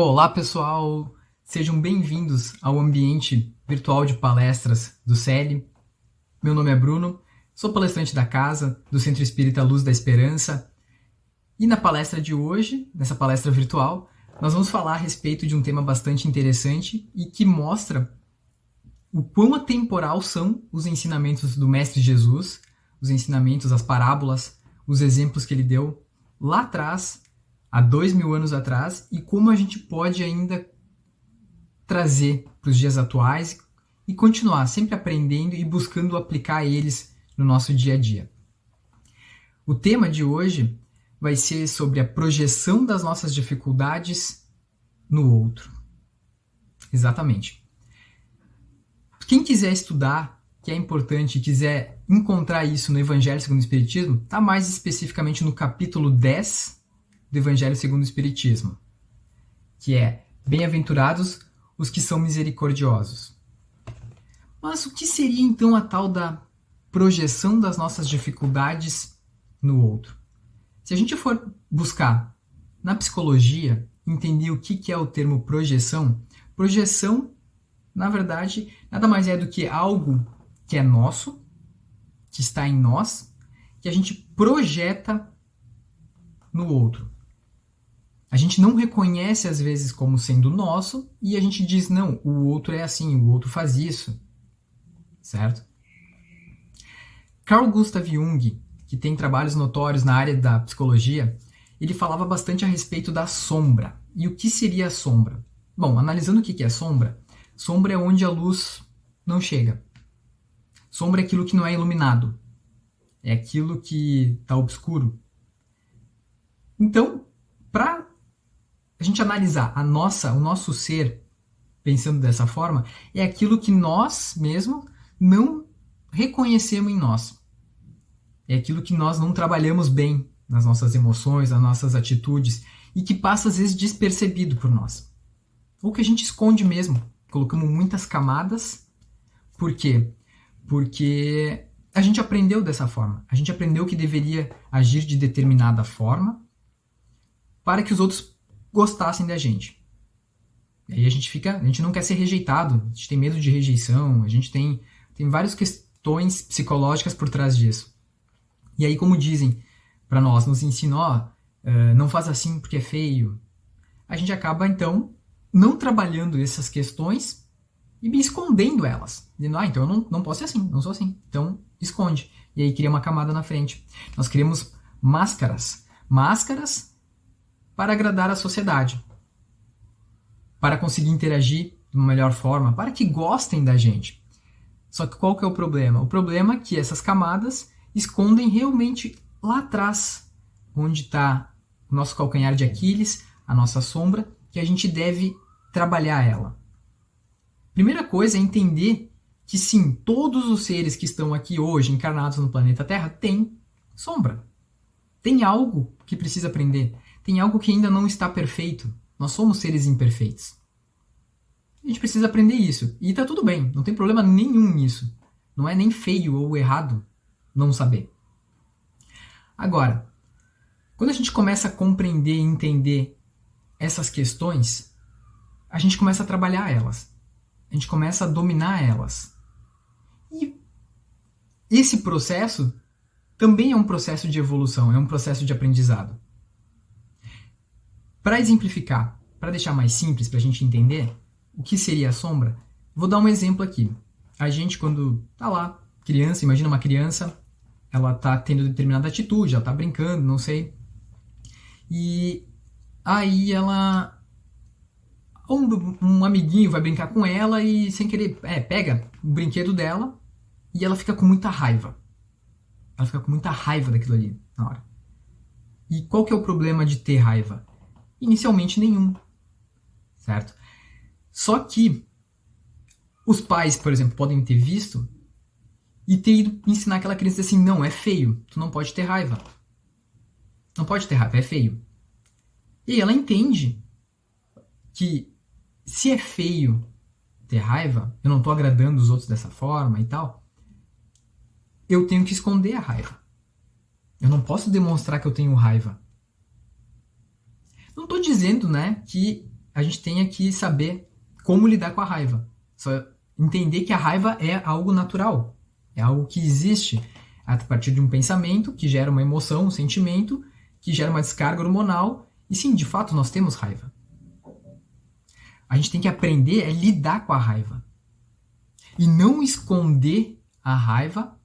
Olá, pessoal! Sejam bem-vindos ao ambiente virtual de palestras do CELI. Meu nome é Bruno, sou palestrante da casa, do Centro Espírita Luz da Esperança. E na palestra de hoje, nessa palestra virtual, nós vamos falar a respeito de um tema bastante interessante e que mostra o quão atemporal são os ensinamentos do Mestre Jesus, os ensinamentos, as parábolas, os exemplos que ele deu lá atrás, há 2000 anos atrás, e como a gente pode ainda trazer para os dias atuais e continuar sempre aprendendo e buscando aplicar eles no nosso dia a dia. O tema de hoje vai ser sobre a projeção das nossas dificuldades no outro. Exatamente. Quem quiser estudar, que é importante, e quiser encontrar isso no Evangelho segundo o Espiritismo, está mais especificamente no capítulo 10 do Evangelho segundo o Espiritismo, que é: bem-aventurados os que são misericordiosos. Mas o que seria então a tal da projeção das nossas dificuldades no outro? Se a gente for buscar na psicologia, entender o que é o termo projeção, projeção, na verdade, nada mais é do que algo que é nosso, que está em nós, que a gente projeta no outro. A gente não reconhece às vezes como sendo nosso e a gente diz, não, o outro é assim, o outro faz isso, certo? Carl Gustav Jung, que tem trabalhos notórios na área da psicologia, ele falava bastante a respeito da sombra. E o que seria a sombra? Bom, analisando o que é sombra, sombra é onde a luz não chega. Sombra é aquilo que não é iluminado, é aquilo que está obscuro. Então, para a gente analisar o nosso ser, pensando dessa forma, é aquilo que nós mesmos não reconhecemos em nós. É aquilo que nós não trabalhamos bem nas nossas emoções, nas nossas atitudes, e que passa às vezes despercebido por nós. Ou que a gente esconde mesmo. Colocamos muitas camadas. Por quê? Porque a gente aprendeu dessa forma. A gente aprendeu que deveria agir de determinada forma para que os outros gostassem da gente. E aí a gente não quer ser rejeitado, a gente tem medo de rejeição, a gente tem várias questões psicológicas por trás disso. E aí, como dizem para nós, nos ensinam, não faz assim porque é feio. A gente acaba, então, não trabalhando essas questões e escondendo elas. Dizendo, então eu não posso ser assim, não sou assim. Então, esconde. E aí cria uma camada na frente. Nós criamos máscaras. Máscaras para agradar a sociedade, para conseguir interagir de uma melhor forma, para que gostem da gente. Só que qual que é o problema? O problema é que essas camadas escondem realmente lá atrás, onde está o nosso calcanhar de Aquiles, a nossa sombra, que a gente deve trabalhar ela. Primeira coisa é entender que sim, todos os seres que estão aqui hoje, encarnados no planeta Terra, têm sombra. Tem algo que precisa aprender. Tem algo que ainda não está perfeito. Nós somos seres imperfeitos. A gente precisa aprender isso. E tá tudo bem, não tem problema nenhum nisso. Não é nem feio ou errado não saber. Agora, quando a gente começa a compreender e entender essas questões, a gente começa a trabalhar elas. A gente começa a dominar elas. E esse processo também é um processo de evolução, é um processo de aprendizado. Para exemplificar, para deixar mais simples, para a gente entender o que seria a sombra, vou dar um exemplo aqui. A gente, quando está lá, criança, imagina uma criança, ela está tendo determinada atitude, ela está brincando, não sei. E aí ela... Um amiguinho vai brincar com ela e, sem querer, pega o brinquedo dela e ela fica com muita raiva. Ela fica com muita raiva daquilo ali na hora. E qual que é o problema de ter raiva? Inicialmente nenhum, certo? Só que os pais, por exemplo, podem ter visto e ter ido ensinar aquela criança assim, não, é feio, tu não pode ter raiva. Não pode ter raiva, é feio. E aí ela entende que se é feio ter raiva, eu não estou agradando os outros dessa forma e tal, eu tenho que esconder a raiva. Eu não posso demonstrar que eu tenho raiva. Não estou dizendo, né, que a gente tenha que saber como lidar com a raiva. Só entender que a raiva é algo natural, é algo que existe a partir de um pensamento que gera uma emoção, um sentimento, que gera uma descarga hormonal. E sim, de fato, nós temos raiva. A gente tem que aprender a lidar com a raiva. E não esconder a raiva,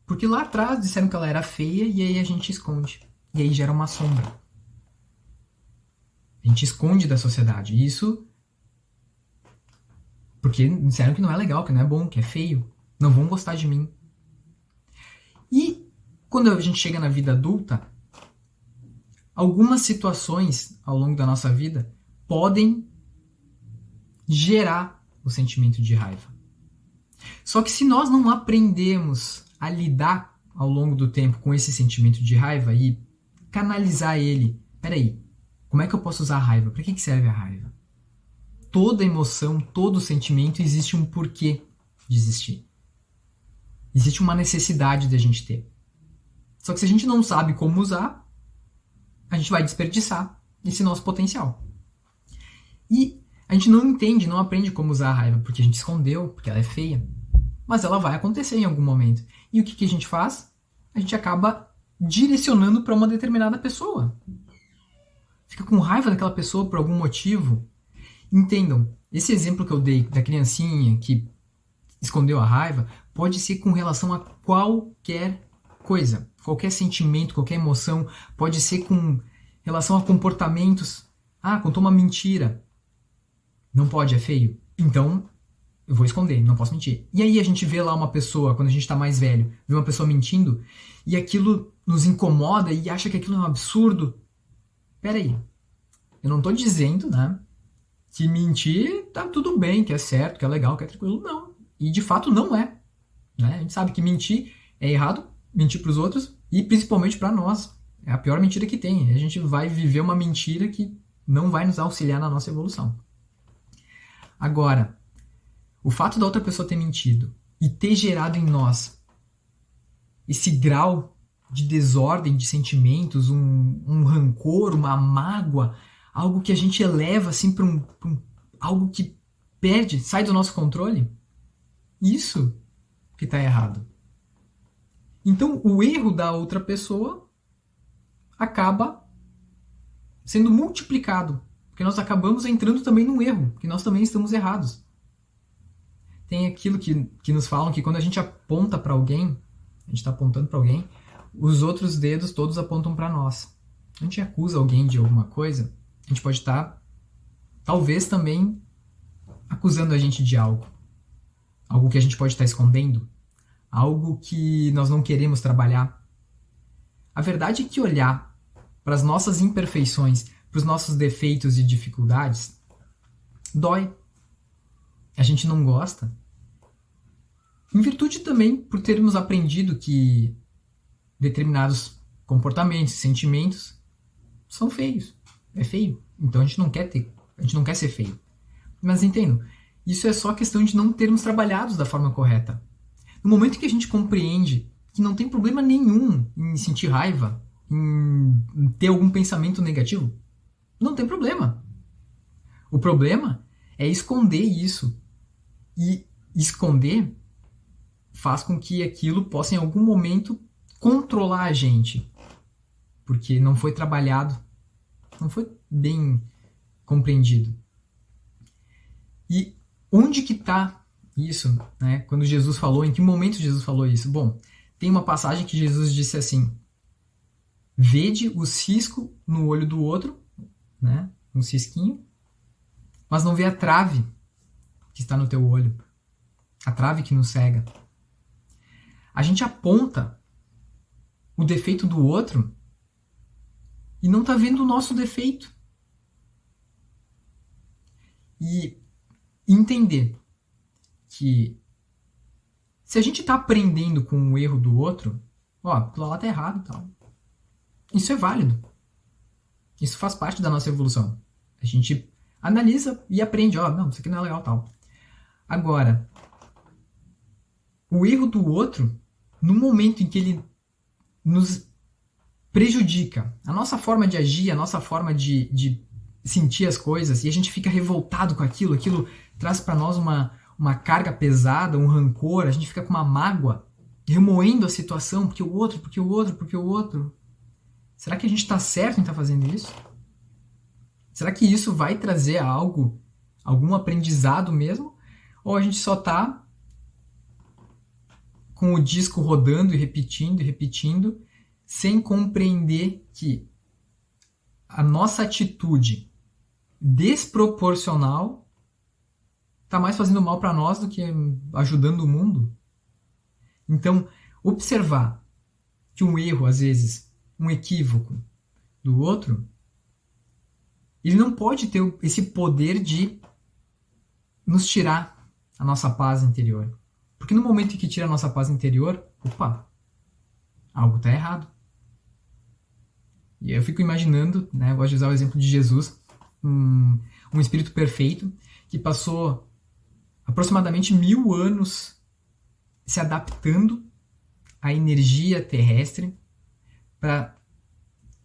porque lá atrás disseram que ela era feia e aí a gente esconde. E aí gera uma sombra. A gente esconde da sociedade. Isso porque disseram que não é legal, que não é bom, que é feio. Não vão gostar de mim. E quando a gente chega na vida adulta, algumas situações ao longo da nossa vida podem gerar o sentimento de raiva. Só que se nós não aprendemos a lidar ao longo do tempo com esse sentimento de raiva e canalizar ele, peraí, como é que eu posso usar a raiva? Para que serve a raiva? Toda emoção, todo sentimento existe um porquê de existir. Existe uma necessidade de a gente ter. Só que se a gente não sabe como usar, a gente vai desperdiçar esse nosso potencial. E a gente não entende, não aprende como usar a raiva, porque a gente escondeu, porque ela é feia. Mas ela vai acontecer em algum momento. E o que a gente faz? A gente acaba direcionando para uma determinada pessoa. Fica com raiva daquela pessoa por algum motivo. Entendam, esse exemplo que eu dei da criancinha que escondeu a raiva pode ser com relação a qualquer coisa, qualquer sentimento, qualquer emoção, pode ser com relação a comportamentos. Ah, contou uma mentira. Não pode, é feio. Então, eu vou esconder, não posso mentir. E aí a gente vê lá uma pessoa, quando a gente tá mais velho, vê uma pessoa mentindo, e aquilo nos incomoda e acha que aquilo é um absurdo. Peraí, eu não tô dizendo, né, que mentir tá tudo bem, que é certo, que é legal, que é tranquilo. Não. E de fato não é. Né? A gente sabe que mentir é errado, mentir pros outros, e principalmente para nós. É a pior mentira que tem. A gente vai viver uma mentira que não vai nos auxiliar na nossa evolução. Agora, o fato da outra pessoa ter mentido e ter gerado em nós esse grau de desordem de sentimentos, um rancor, uma mágoa, algo que a gente eleva assim para algo que perde, sai do nosso controle, isso que está errado. Então, o erro da outra pessoa acaba sendo multiplicado, porque nós acabamos entrando também num erro, porque nós também estamos errados. Tem aquilo que nos falam que quando a gente aponta para alguém, a gente está apontando para alguém, os outros dedos todos apontam para nós. A gente acusa alguém de alguma coisa, a gente pode estar, talvez também, acusando a gente de algo. Algo que a gente pode estar escondendo. Algo que nós não queremos trabalhar. A verdade é que olhar para as nossas imperfeições, para os nossos defeitos e dificuldades, dói. A gente não gosta. Em virtude também por termos aprendido que determinados comportamentos, sentimentos são feios. É feio. Então a gente não quer ser feio. Mas entendam, isso é só questão de não termos trabalhado da forma correta. No momento que a gente compreende que não tem problema nenhum em sentir raiva, em ter algum pensamento negativo, não tem problema. O problema é esconder isso. E esconder faz com que aquilo possa em algum momento controlar a gente. Porque não foi trabalhado, não foi bem compreendido. E onde que está isso? Né? Quando Jesus falou, em que momento Jesus falou isso? Bom, tem uma passagem que Jesus disse assim: vede o cisco no olho do outro, né? Um cisquinho, mas não vê a trave que está no teu olho, a trave que nos cega. A gente aponta o defeito do outro e não está vendo o nosso defeito. E entender que se a gente está aprendendo com o erro do outro, ó, aquilo lá tá errado e tal. Isso é válido. Isso faz parte da nossa evolução. A gente analisa e aprende, ó, não, isso aqui não é legal tal. Agora, o erro do outro, no momento em que ele nos prejudica, a nossa forma de agir, a nossa forma de sentir as coisas e a gente fica revoltado com aquilo, aquilo traz para nós uma carga pesada, um rancor, a gente fica com uma mágoa, remoendo a situação, porque o outro, porque o outro, porque o outro. Será que a gente está certo em estar fazendo isso? Será que isso vai trazer algo, algum aprendizado mesmo? Ou a gente só está com o disco rodando e repetindo, sem compreender que a nossa atitude desproporcional está mais fazendo mal para nós do que ajudando o mundo? Então, observar que um erro, às vezes, um equívoco do outro, ele não pode ter esse poder de nos tirar a nossa paz interior. Porque no momento em que tira a nossa paz interior, opa, algo está errado. E eu fico imaginando, né, eu gosto de usar o exemplo de Jesus, um espírito perfeito que passou aproximadamente 1000 anos se adaptando à energia terrestre para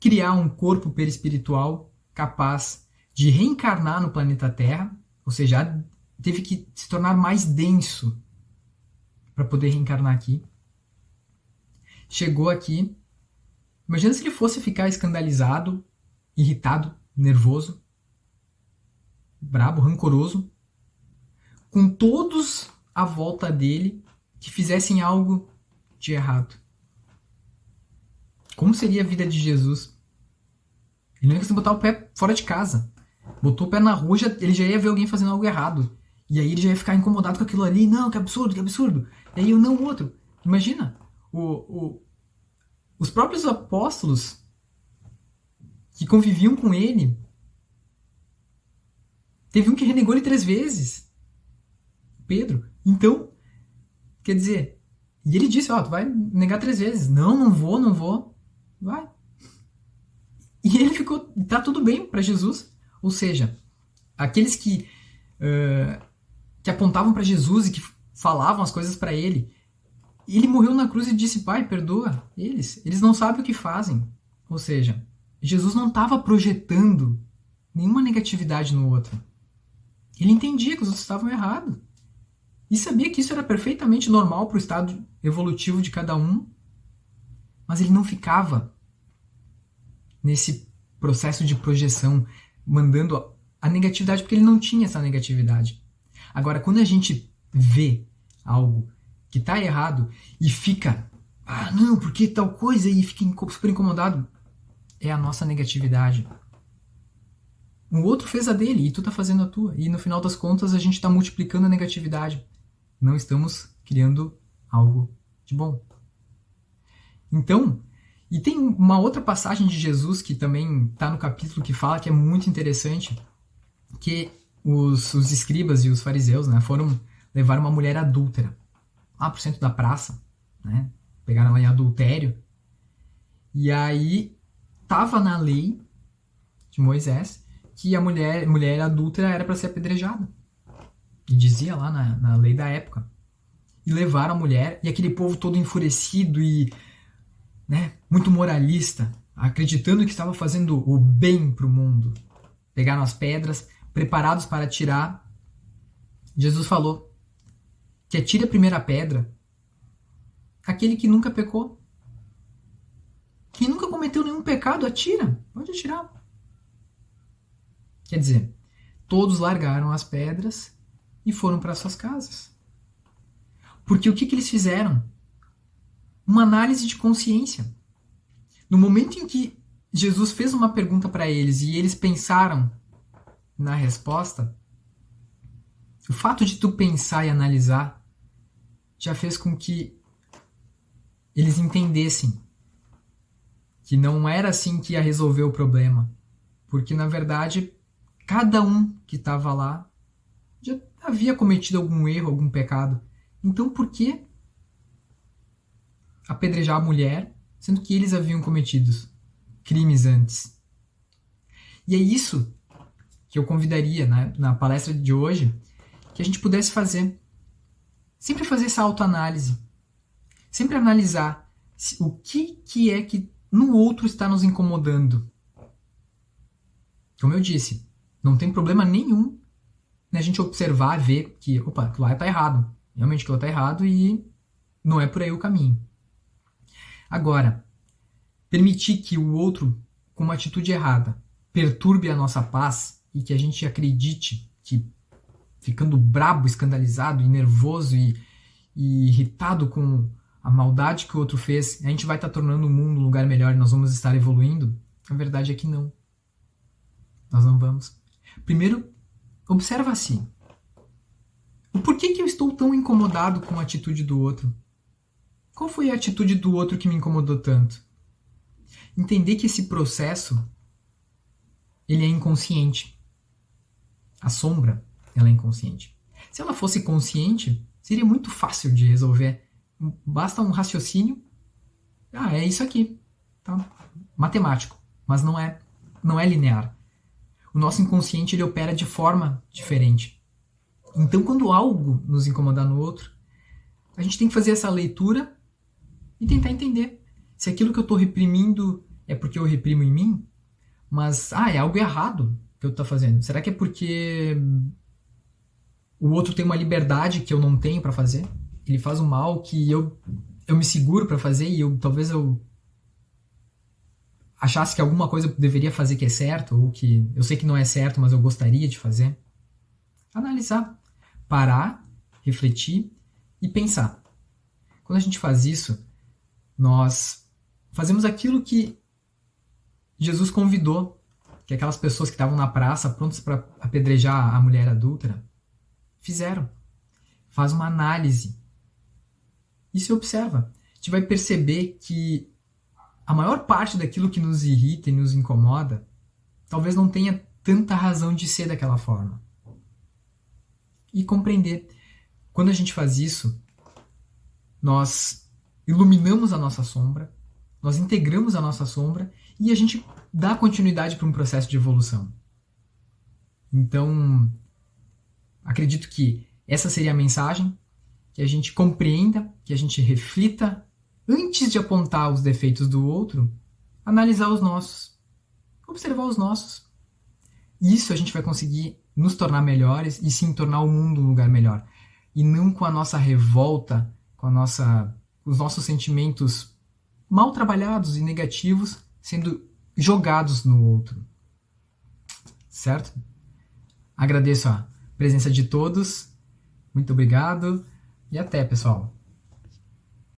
criar um corpo perispiritual capaz de reencarnar no planeta Terra, ou seja, teve que se tornar mais denso para poder reencarnar aqui. Chegou aqui, imagina se ele fosse ficar escandalizado, irritado, nervoso, brabo, rancoroso, com todos à volta dele que fizessem algo de errado. Como seria a vida de Jesus? Ele não ia conseguir botar o pé fora de casa. Botou o pé na rua, ele já ia ver alguém fazendo algo errado. E aí ele já ia ficar incomodado com aquilo ali. Não, que absurdo, que absurdo. E aí eu não, o outro. Imagina, os próprios apóstolos que conviviam com ele, teve um que renegou ele 3 vezes. Pedro. Então, quer dizer, e ele disse, tu vai negar 3 vezes. Não, não vou. Vai. E ele ficou, tá tudo bem para Jesus. Ou seja, aqueles que apontavam para Jesus e que falavam as coisas para ele, ele morreu na cruz e disse, Pai, perdoa eles. Eles não sabem o que fazem. Ou seja, Jesus não estava projetando nenhuma negatividade no outro. Ele entendia que os outros estavam errados. E sabia que isso era perfeitamente normal para o estado evolutivo de cada um. Mas ele não ficava nesse processo de projeção, mandando a negatividade, porque ele não tinha essa negatividade. Agora, quando a gente vê algo que está errado e fica, não, porque tal coisa, e fica super incomodado, é a nossa negatividade. O outro fez a dele e tu tá fazendo a tua. E no final das contas a gente está multiplicando a negatividade. Não estamos criando algo de bom. Então, e tem uma outra passagem de Jesus que também está no capítulo que fala que é muito interessante, que os escribas e os fariseus, né, foram levar uma mulher adúltera lá pro centro da praça, né, pegaram ela em adultério, e aí tava na lei de Moisés que a mulher adúltera era para ser apedrejada. E dizia lá na lei da época. E levaram a mulher, e aquele povo todo enfurecido e, né, muito moralista, acreditando que estava fazendo o bem para o mundo. Pegaram as pedras, preparados para atirar. Jesus falou que atire a primeira pedra aquele que nunca pecou. Quem nunca cometeu nenhum pecado, atira. Pode atirar. Quer dizer, todos largaram as pedras e foram para suas casas. Porque o que eles fizeram? Uma análise de consciência. No momento em que Jesus fez uma pergunta para eles e eles pensaram na resposta, o fato de tu pensar e analisar já fez com que eles entendessem que não era assim que ia resolver o problema. Porque, na verdade, cada um que estava lá já havia cometido algum erro, algum pecado. Então, por que apedrejar a mulher, sendo que eles haviam cometido crimes antes? E é isso que eu convidaria, né, na palestra de hoje, que a gente pudesse fazer. Sempre fazer essa autoanálise. Sempre analisar o que é que no outro está nos incomodando. Como eu disse, Não tem problema nenhum a gente observar, ver que, opa, aquilo lá tá errado. Realmente aquilo tá errado e não é por aí o caminho. Agora, permitir que o outro, com uma atitude errada, perturbe a nossa paz e que a gente acredite que, ficando brabo, escandalizado e nervoso e irritado com a maldade que o outro fez, a gente vai estar tornando o mundo um lugar melhor e nós vamos estar evoluindo? A verdade é que não. Nós não vamos. Primeiro, observa assim. O porquê que eu estou tão incomodado com a atitude do outro? Qual foi a atitude do outro que me incomodou tanto? Entender que esse processo ele é inconsciente. A sombra, ela é inconsciente. Se ela fosse consciente, seria muito fácil de resolver. Basta um raciocínio. Ah, é isso aqui. Tá? Matemático. Mas não é linear. O nosso inconsciente ele opera de forma diferente. Então, quando algo nos incomodar no outro, a gente tem que fazer essa leitura e tentar entender se aquilo que eu estou reprimindo é porque eu reprimo em mim, mas é algo errado que eu estou fazendo. Será que é porque o outro tem uma liberdade que eu não tenho para fazer? Ele faz um mal que eu me seguro para fazer e talvez eu achasse que alguma coisa eu deveria fazer que é certo, ou que eu sei que não é certo, mas eu gostaria de fazer. Analisar, parar, refletir e pensar. Quando a gente faz isso, nós fazemos aquilo que Jesus convidou, que aquelas pessoas que estavam na praça prontas para apedrejar a mulher adúltera fizeram. Faz uma análise e se observa. A gente vai perceber que a maior parte daquilo que nos irrita e nos incomoda talvez não tenha tanta razão de ser daquela forma. E compreender. Quando a gente faz isso, nós iluminamos a nossa sombra, nós integramos a nossa sombra e a gente dá continuidade para um processo de evolução. Então, acredito que essa seria a mensagem, que a gente compreenda, que a gente reflita, antes de apontar os defeitos do outro, analisar os nossos, observar os nossos. Isso a gente vai conseguir nos tornar melhores e sim tornar o mundo um lugar melhor. E não com a nossa revolta, com os nossos sentimentos mal trabalhados e negativos sendo jogados no outro. Certo? Agradeço a presença de todos. Muito obrigado e até, pessoal.